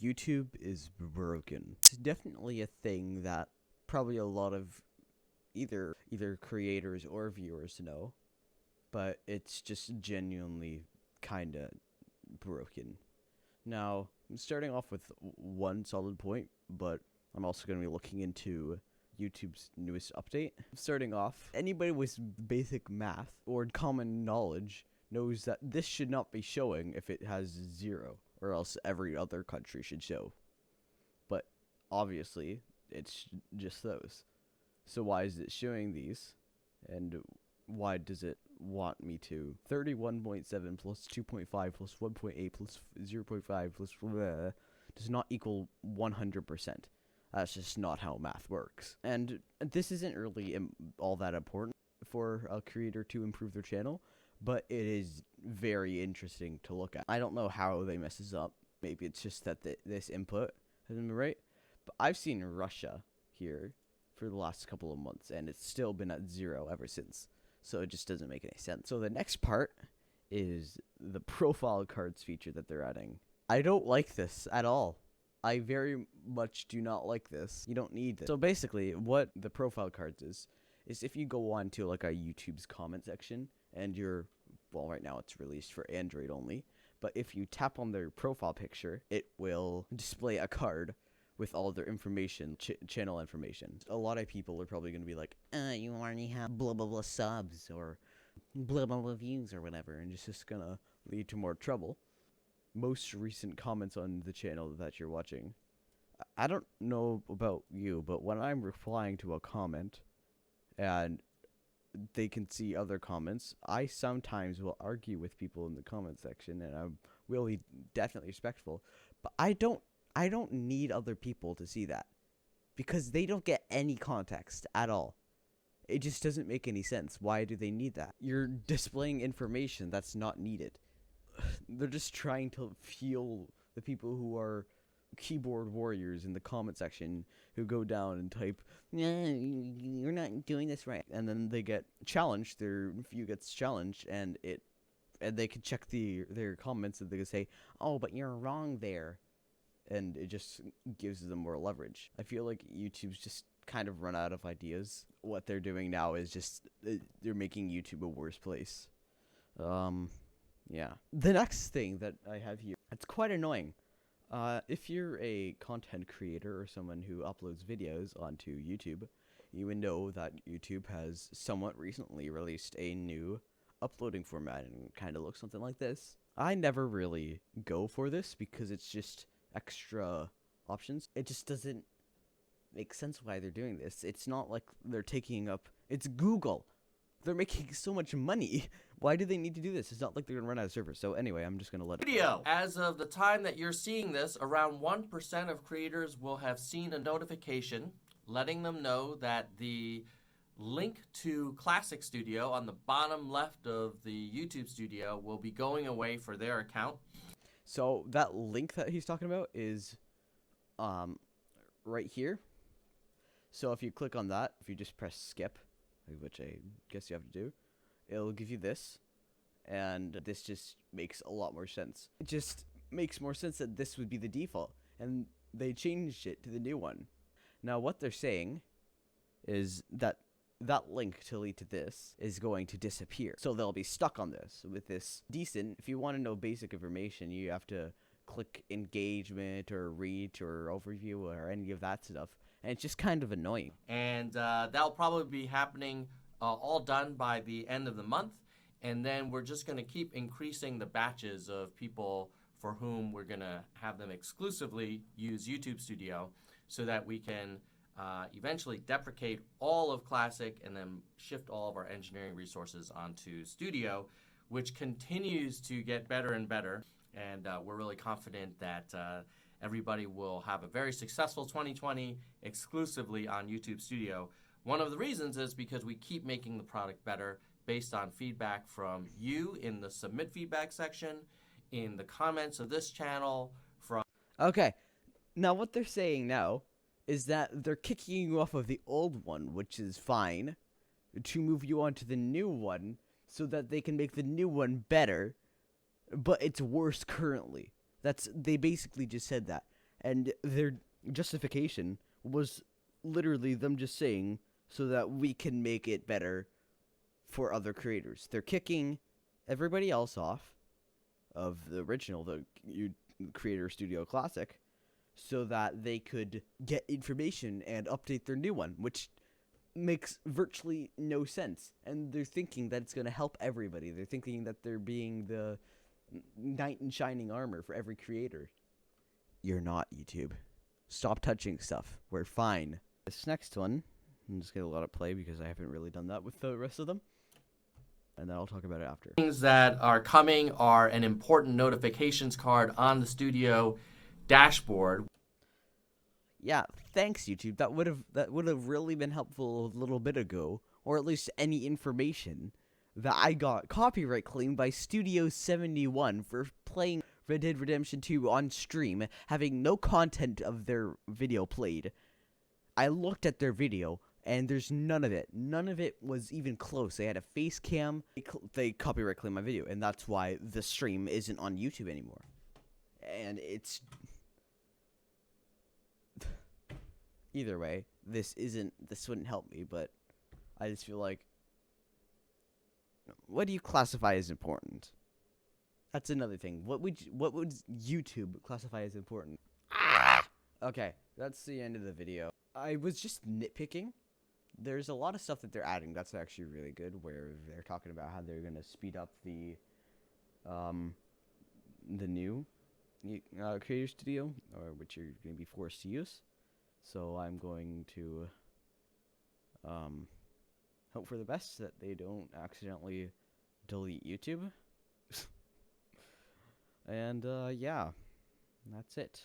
YouTube is broken. It's definitely a thing that probably a lot of either creators or viewers know, but it's just genuinely kind of broken. Now, I'm starting off with one solid point, but I'm also going to be looking into YouTube's newest update. Starting off, anybody with basic math or common knowledge knows that this should not be showing if it has 0, or else every other country should show. But obviously, it's just those. So why is it showing these? And why does it want me to? 31.7 plus 2.5 plus 1.8 plus 0.5 plus blah does not equal 100%. That's just not how math works. And this isn't really all that important for a creator to improve their channel, but it is very interesting to look at. I don't know how they mess this up. Maybe it's just that this input hasn't been right. But I've seen Russia here for the last couple of months, and it's still been at 0 ever since. So it just doesn't make any sense. So the next part is the profile cards feature that they're adding. I don't like this at all. I very much do not like this. You don't need this. So basically, what the profile cards is if you go on to like a YouTube's comment section and well, right now it's released for Android only, but if you tap on their profile picture, it will display a card with all their information, channel information. A lot of people are probably going to be like, you already have blah, blah, blah subs or blah, blah, blah views or whatever, and it's just going to lead to more trouble. Most recent comments on the channel that you're watching, I don't know about you, but when I'm replying to a comment and they can see other comments, I sometimes will argue with people in the comment section, and I'm really definitely respectful, but I don't need other people to see that because they don't get any context at all. It just doesn't make any sense. Why do they need that? You're displaying information that's not needed. They're just trying to fuel the people who are keyboard warriors in the comment section who go down and type, you're not doing this right. And then they get challenged, their view gets challenged, and they can check their comments and they can say, oh, but you're wrong there. And it just gives them more leverage. I feel like YouTube's just kind of run out of ideas. What they're doing now is just, they're making YouTube a worse place. Yeah. The next thing that I have here, it's quite annoying. If you're a content creator or someone who uploads videos onto YouTube, you would know that YouTube has somewhat recently released a new uploading format, and it kind of looks something like this. I never really go for this because it's just extra options. It just doesn't make sense why they're doing this. It's not like they're taking up, it's Google. They're making so much money. Why do they need to do this? It's not like they're gonna run out of servers. So anyway, I'm just gonna let it. Video. As of the time that you're seeing this, around 1% of creators will have seen a notification letting them know that the link to Classic Studio on the bottom left of the YouTube Studio will be going away for their account. So that link that he's talking about is right here. So if you click on that, if you just press skip, which I guess you have to do, it'll give you this, and this just makes a lot more sense. It just makes more sense that this would be the default, and they changed it to the new one. Now what they're saying is that link to lead to this is going to disappear, so they'll be stuck on this with this decent. If you want to know basic information, you have to click engagement or reach or overview or any of that stuff, and it's just kind of annoying. And that'll probably be happening all done by the end of the month, and then we're just going to keep increasing the batches of people for whom we're going to have them exclusively use YouTube Studio, so that we can eventually deprecate all of Classic and then shift all of our engineering resources onto Studio, which continues to get better and better. And we're really confident that everybody will have a very successful 2020 exclusively on YouTube Studio. One of the reasons is because we keep making the product better based on feedback from you in the submit feedback section, in the comments of this channel, from... Okay, now what they're saying now is that they're kicking you off of the old one, which is fine, to move you on to the new one so that they can make the new one better, but it's worse currently. They basically just said that. And their justification was literally them just saying so that we can make it better for other creators. They're kicking everybody else off of the original, the Creator Studio Classic, so that they could get information and update their new one, which makes virtually no sense. And they're thinking that it's going to help everybody. They're thinking that they're being the knight in shining armor for every creator. You're not, YouTube. Stop touching stuff. We're fine. This next one, I'm just going to let it play because I haven't really done that with the rest of them. And then I'll talk about it after. Things that are coming are an important notifications card on the studio dashboard. Yeah, thanks YouTube. That would have really been helpful a little bit ago, or at least any information that I got copyright claimed by Studio 71 for playing Red Dead Redemption 2 on stream, having no content of their video played. I looked at their video, and there's none of it. None of it was even close. They had a face cam. They copyright claimed my video, and that's why the stream isn't on YouTube anymore. And it's... Either way, this wouldn't help me, but I just feel like... What do you classify as important? That's another thing. What would YouTube classify as important? Okay, that's the end of the video. I was just nitpicking. There's a lot of stuff that they're adding that's actually really good, where they're talking about how they're gonna speed up the new Creator Studio, or which you're gonna be forced to use. So I'm going to hope for the best that they don't accidentally delete YouTube. And yeah, that's it.